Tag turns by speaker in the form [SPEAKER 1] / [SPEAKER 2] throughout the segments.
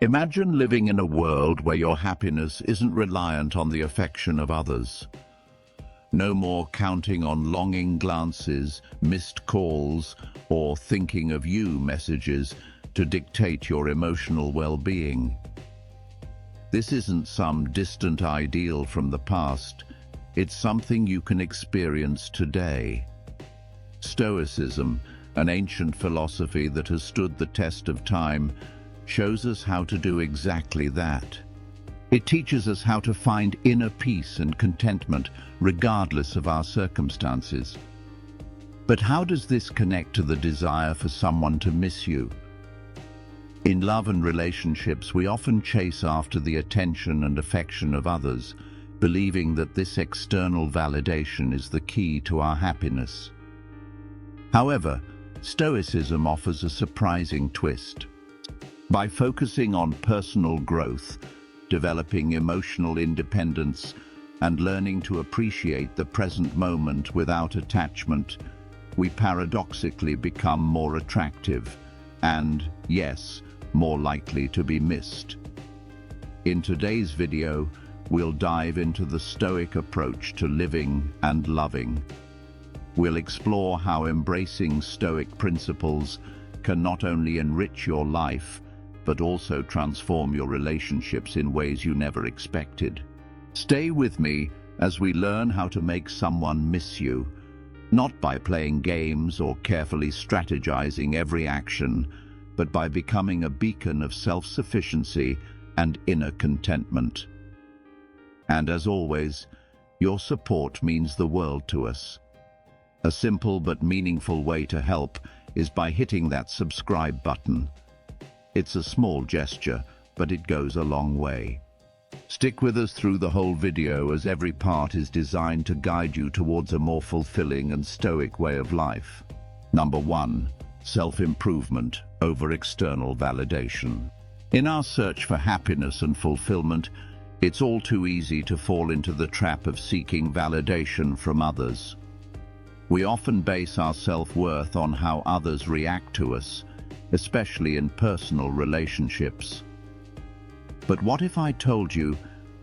[SPEAKER 1] Imagine living in a world where your happiness isn't reliant on the affection of others. No more counting on longing glances, missed calls, or thinking of you messages to dictate your emotional well-being. This isn't some distant ideal from the past. It's something you can experience today. Stoicism, an ancient philosophy that has stood the test of time, shows us how to do exactly that. It teaches us how to find inner peace and contentment regardless of our circumstances. But how does this connect to the desire for someone to miss you? In love and relationships, we often chase after the attention and affection of others, believing that this external validation is the key to our happiness. However, Stoicism offers a surprising twist. By focusing on personal growth, developing emotional independence, and learning to appreciate the present moment without attachment, we paradoxically become more attractive and, yes, more likely to be missed. In today's video, we'll dive into the Stoic approach to living and loving. We'll explore how embracing Stoic principles can not only enrich your life, but also transform your relationships in ways you never expected. Stay with me as we learn how to make someone miss you, not by playing games or carefully strategizing every action, but by becoming a beacon of self-sufficiency and inner contentment. And as always, your support means the world to us. A simple but meaningful way to help is by hitting that subscribe button. It's a small gesture, but it goes a long way. Stick with us through the whole video, as every part is designed to guide you towards a more fulfilling and stoic way of life. Number 1. Self-improvement over external validation. In our search for happiness and fulfillment, it's all too easy to fall into the trap of seeking validation from others. We often base our self-worth on how others react to us, especially in personal relationships. But what if I told you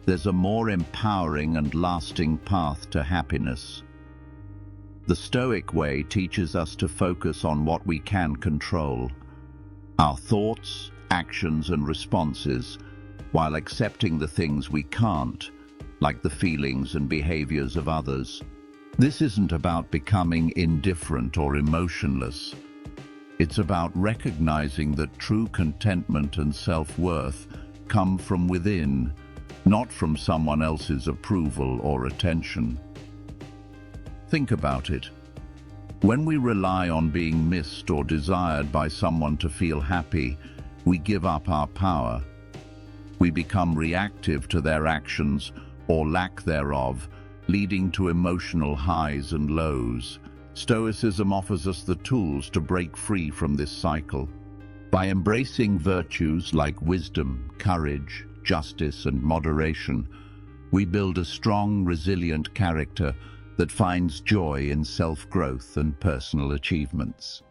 [SPEAKER 1] there's a more empowering and lasting path to happiness? The Stoic way teaches us to focus on what we can control, our thoughts, actions, and responses, while accepting the things we can't, like the feelings and behaviors of others. This isn't about becoming indifferent or emotionless. It's about recognizing that true contentment and self-worth come from within, not from someone else's approval or attention. Think about it. When we rely on being missed or desired by someone to feel happy, we give up our power. We become reactive to their actions or lack thereof, leading to emotional highs and lows. Stoicism offers us the tools to break free from this cycle. By embracing virtues like wisdom, courage, justice, and moderation, we build a strong, resilient character that finds joy in self-growth and personal achievements.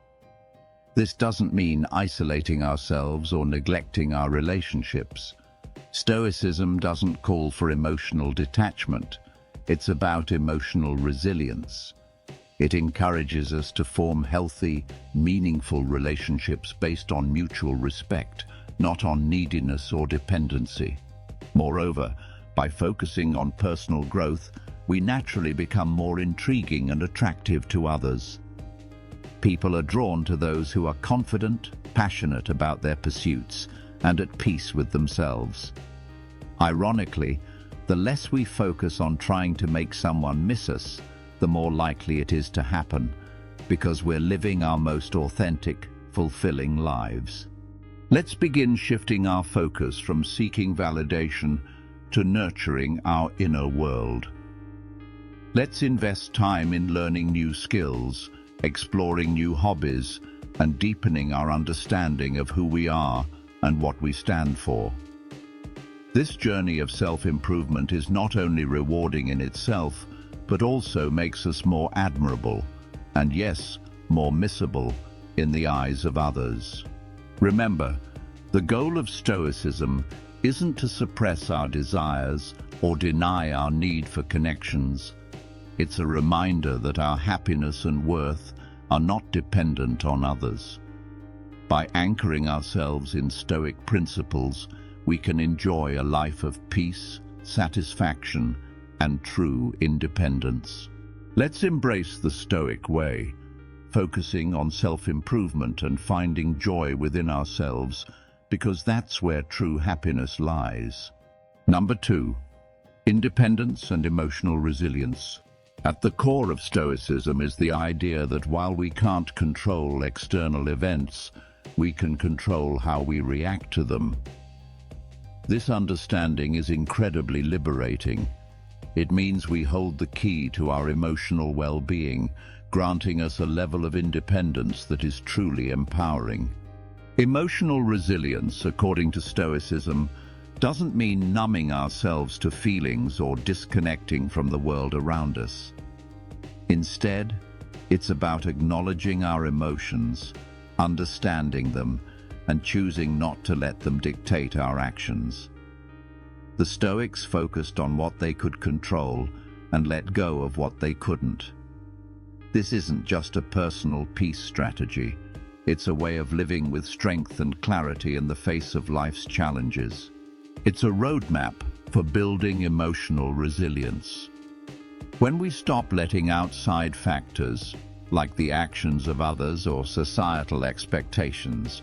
[SPEAKER 1] This doesn't mean isolating ourselves or neglecting our relationships. Stoicism doesn't call for emotional detachment. It's about emotional resilience. It encourages us to form healthy, meaningful relationships based on mutual respect, not on neediness or dependency. Moreover, by focusing on personal growth, we naturally become more intriguing and attractive to others. People are drawn to those who are confident, passionate about their pursuits, and at peace with themselves. Ironically, the less we focus on trying to make someone miss us, the more likely it is to happen, because we're living our most authentic, fulfilling lives. Let's begin shifting our focus from seeking validation to nurturing our inner world. Let's invest time in learning new skills, exploring new hobbies, and deepening our understanding of who we are and what we stand for. This journey of self-improvement is not only rewarding in itself, but also makes us more admirable, and yes, more missable in the eyes of others. Remember, The goal of Stoicism isn't to suppress our desires or deny our need for connections. It's a reminder that our happiness and worth are not dependent on others. By anchoring ourselves in Stoic principles, we can enjoy a life of peace, satisfaction, and true independence. Let's embrace the Stoic way, focusing on self-improvement and finding joy within ourselves, because that's where true happiness lies. Number 2, independence and emotional resilience. At the core of Stoicism is the idea that while we can't control external events, we can control how we react to them. This understanding is incredibly liberating. It means we hold the key to our emotional well-being, granting us a level of independence that is truly empowering. Emotional resilience, according to Stoicism, doesn't mean numbing ourselves to feelings or disconnecting from the world around us. Instead, it's about acknowledging our emotions, understanding them, and choosing not to let them dictate our actions. The Stoics focused on what they could control and let go of what they couldn't. This isn't just a personal peace strategy. It's a way of living with strength and clarity in the face of life's challenges. It's a roadmap for building emotional resilience. When we stop letting outside factors, like the actions of others or societal expectations,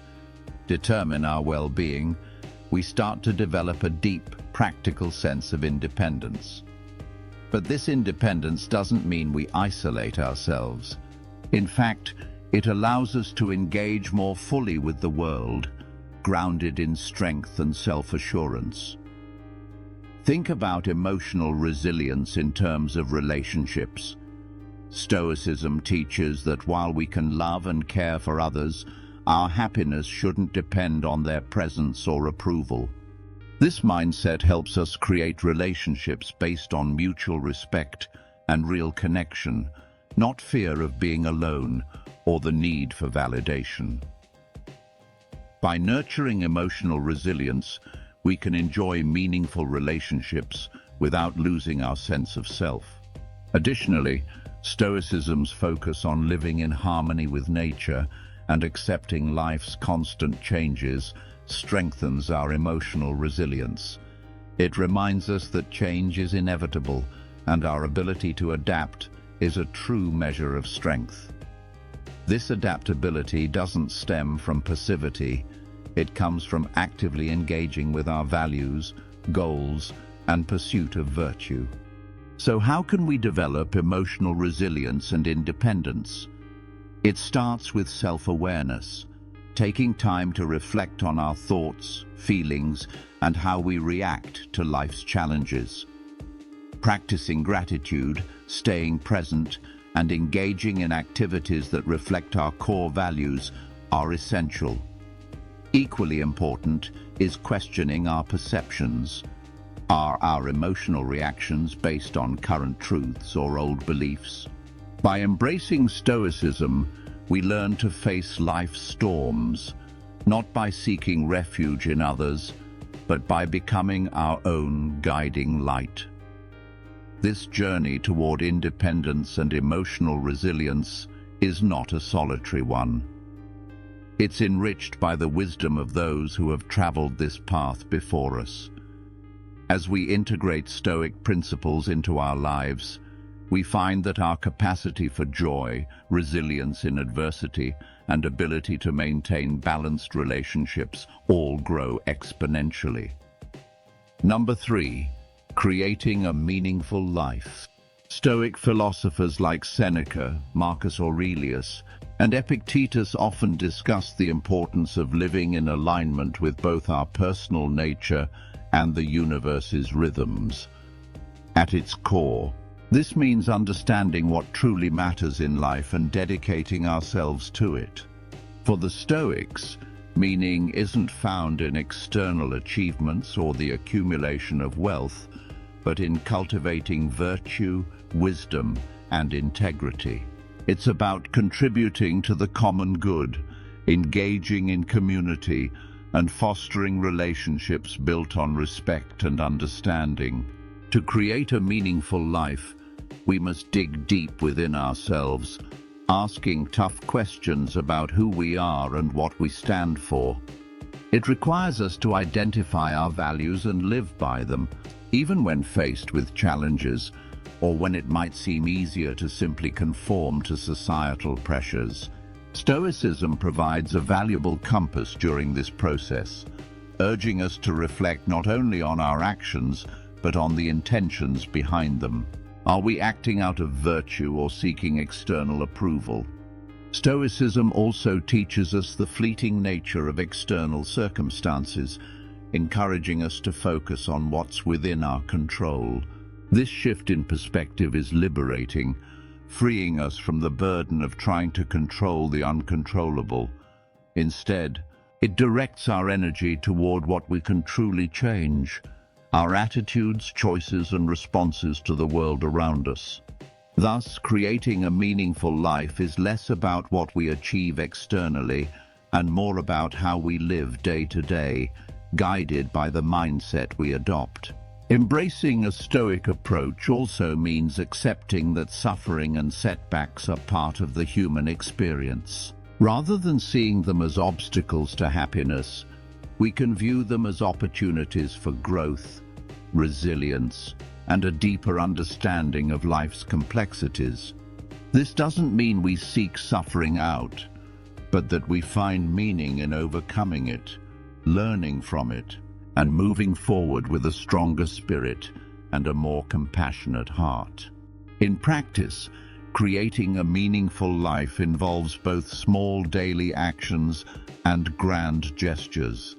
[SPEAKER 1] determine our well-being, we start to develop a deep, practical sense of independence. But this independence doesn't mean we isolate ourselves. In fact, it allows us to engage more fully with the world, grounded in strength and self-assurance. Think about emotional resilience in terms of relationships. Stoicism teaches that while we can love and care for others, our happiness shouldn't depend on their presence or approval. This mindset helps us create relationships based on mutual respect and real connection, not fear of being alone or the need for validation. By nurturing emotional resilience, we can enjoy meaningful relationships without losing our sense of self. Additionally, Stoicism's focus on living in harmony with nature and accepting life's constant changes strengthens our emotional resilience. It reminds us that change is inevitable, and our ability to adapt is a true measure of strength. This adaptability doesn't stem from passivity. It comes from actively engaging with our values, goals, and pursuit of virtue. So how can we develop emotional resilience and independence? It starts with self-awareness, taking time to reflect on our thoughts, feelings, and how we react to life's challenges. Practicing gratitude, staying present, and engaging in activities that reflect our core values are essential. Equally important is questioning our perceptions. Are our emotional reactions based on current truths or old beliefs? By embracing Stoicism, we learn to face life's storms, not by seeking refuge in others, but by becoming our own guiding light. This journey toward independence and emotional resilience is not a solitary one. It's enriched by the wisdom of those who have traveled this path before us. As we integrate Stoic principles into our lives, we find that our capacity for joy, resilience in adversity, and ability to maintain balanced relationships all grow exponentially. Number 3, creating a meaningful life. Stoic philosophers like Seneca, Marcus Aurelius, and Epictetus often discuss the importance of living in alignment with both our personal nature and the universe's rhythms. At its core, this means understanding what truly matters in life and dedicating ourselves to it. For the Stoics, meaning isn't found in external achievements or the accumulation of wealth, but in cultivating virtue, wisdom, and integrity. It's about contributing to the common good, engaging in community, and fostering relationships built on respect and understanding. To create a meaningful life, we must dig deep within ourselves, asking tough questions about who we are and what we stand for. It requires us to identify our values and live by them, even when faced with challenges, or when it might seem easier to simply conform to societal pressures. Stoicism provides a valuable compass during this process, urging us to reflect not only on our actions, but on the intentions behind them. Are we acting out of virtue or seeking external approval? Stoicism also teaches us the fleeting nature of external circumstances, encouraging us to focus on what's within our control. This shift in perspective is liberating, freeing us from the burden of trying to control the uncontrollable. Instead, it directs our energy toward what we can truly change: our attitudes, choices, and responses to the world around us. Thus, creating a meaningful life is less about what we achieve externally and more about how we live day to day, guided by the mindset we adopt. Embracing a Stoic approach also means accepting that suffering and setbacks are part of the human experience. Rather than seeing them as obstacles to happiness, we can view them as opportunities for growth, resilience, and a deeper understanding of life's complexities. This doesn't mean we seek suffering out, but that we find meaning in overcoming it, learning from it, and moving forward with a stronger spirit and a more compassionate heart. In practice, creating a meaningful life involves both small daily actions and grand gestures.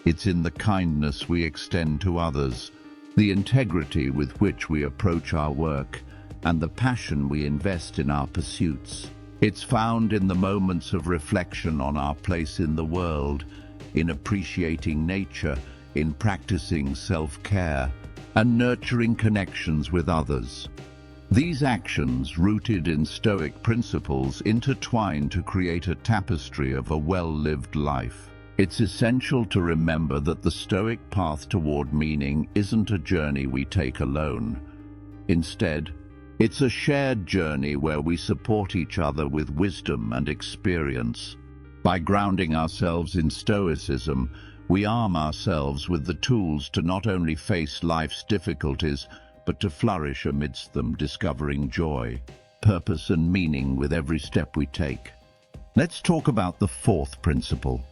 [SPEAKER 1] It's in the kindness we extend to others, the integrity with which we approach our work, and the passion we invest in our pursuits. It's found in the moments of reflection on our place in the world, in appreciating nature, in practicing self-care, and nurturing connections with others. These actions, rooted in Stoic principles, intertwine to create a tapestry of a well-lived life. It's essential to remember that the Stoic path toward meaning isn't a journey we take alone. Instead, it's a shared journey where we support each other with wisdom and experience. By grounding ourselves in Stoicism, we arm ourselves with the tools to not only face life's difficulties, but to flourish amidst them, discovering joy, purpose, and meaning with every step we take. Let's talk about the fourth principle: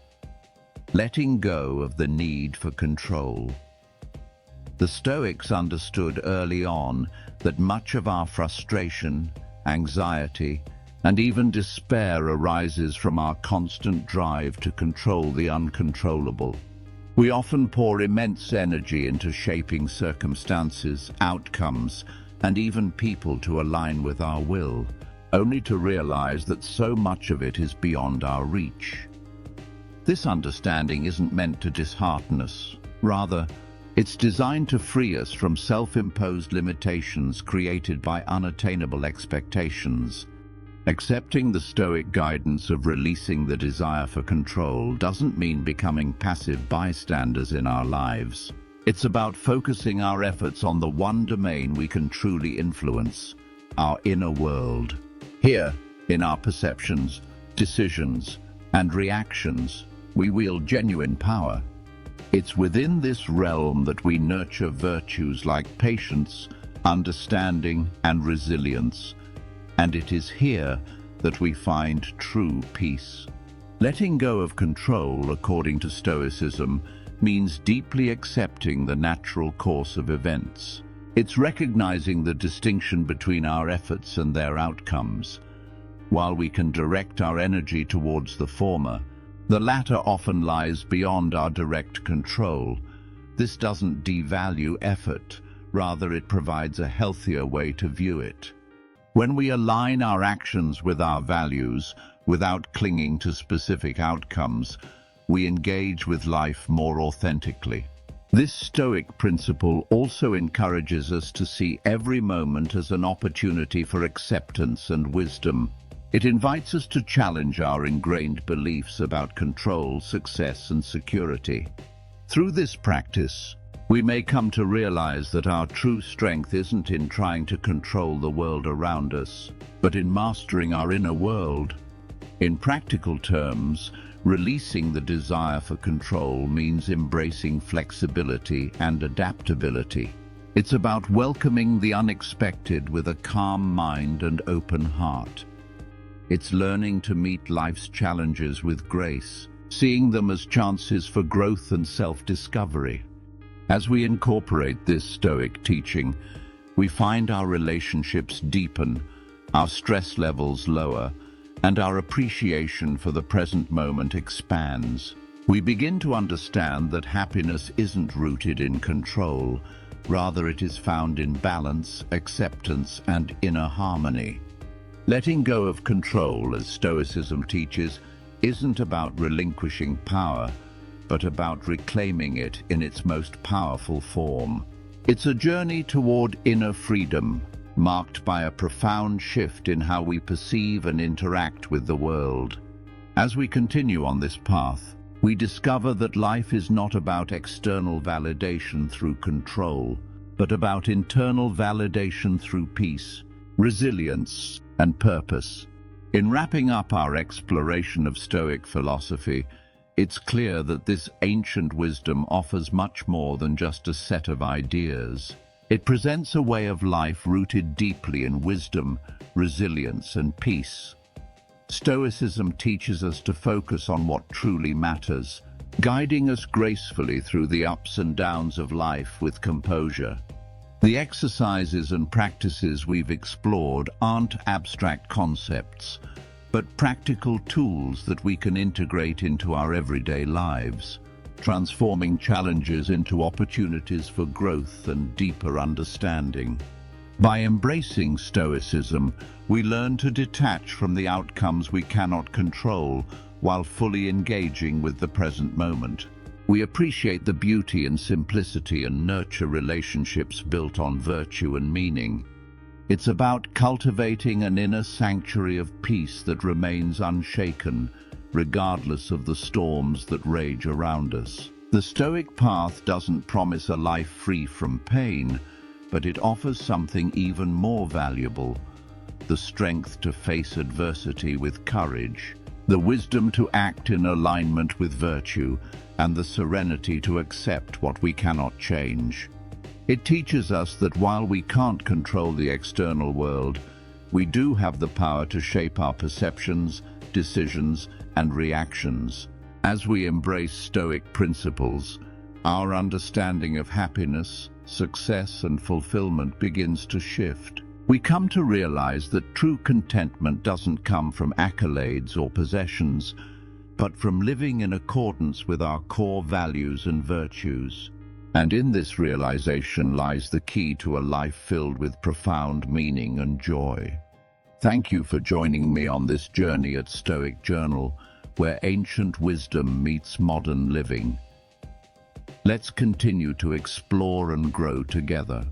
[SPEAKER 1] letting go of the need for control. The Stoics understood early on that much of our frustration, anxiety, and even despair arises from our constant drive to control the uncontrollable. We often pour immense energy into shaping circumstances, outcomes, and even people to align with our will, only to realize that so much of it is beyond our reach. This understanding isn't meant to dishearten us. Rather, it's designed to free us from self-imposed limitations created by unattainable expectations. Accepting the Stoic guidance of releasing the desire for control doesn't mean becoming passive bystanders in our lives. It's about focusing our efforts on the one domain we can truly influence: our inner world. Here, in our perceptions, decisions, and reactions, we wield genuine power. It's within this realm that we nurture virtues like patience, understanding, and resilience. And it is here that we find true peace. Letting go of control, according to Stoicism, means deeply accepting the natural course of events. It's recognizing the distinction between our efforts and their outcomes. While we can direct our energy towards the former, the latter often lies beyond our direct control. This doesn't devalue effort, rather it provides a healthier way to view it. When we align our actions with our values, without clinging to specific outcomes, we engage with life more authentically. This Stoic principle also encourages us to see every moment as an opportunity for acceptance and wisdom. It invites us to challenge our ingrained beliefs about control, success, and security. Through this practice, we may come to realize that our true strength isn't in trying to control the world around us, but in mastering our inner world. In practical terms, releasing the desire for control means embracing flexibility and adaptability. It's about welcoming the unexpected with a calm mind and open heart. It's learning to meet life's challenges with grace, seeing them as chances for growth and self-discovery. As we incorporate this Stoic teaching, we find our relationships deepen, our stress levels lower, and our appreciation for the present moment expands. We begin to understand that happiness isn't rooted in control, rather it is found in balance, acceptance, and inner harmony. Letting go of control, as Stoicism teaches, isn't about relinquishing power, but about reclaiming it in its most powerful form. It's a journey toward inner freedom, marked by a profound shift in how we perceive and interact with the world. As we continue on this path, we discover that life is not about external validation through control, but about internal validation through peace, resilience, and purpose. In wrapping up our exploration of Stoic philosophy, it's clear that this ancient wisdom offers much more than just a set of ideas. It presents a way of life rooted deeply in wisdom, resilience, and peace. Stoicism teaches us to focus on what truly matters, guiding us gracefully through the ups and downs of life with composure. The exercises and practices we've explored aren't abstract concepts, but practical tools that we can integrate into our everyday lives, transforming challenges into opportunities for growth and deeper understanding. By embracing Stoicism, we learn to detach from the outcomes we cannot control while fully engaging with the present moment. We appreciate the beauty and simplicity and nurture relationships built on virtue and meaning. It's about cultivating an inner sanctuary of peace that remains unshaken, regardless of the storms that rage around us. The Stoic path doesn't promise a life free from pain, but it offers something even more valuable: the strength to face adversity with courage, the wisdom to act in alignment with virtue, and the serenity to accept what we cannot change. It teaches us that while we can't control the external world, we do have the power to shape our perceptions, decisions, and reactions. As we embrace Stoic principles, our understanding of happiness, success, and fulfillment begins to shift. We come to realize that true contentment doesn't come from accolades or possessions, but from living in accordance with our core values and virtues. And in this realization lies the key to a life filled with profound meaning and joy. Thank you for joining me on this journey at Stoic Journal, where ancient wisdom meets modern living. Let's continue to explore and grow together.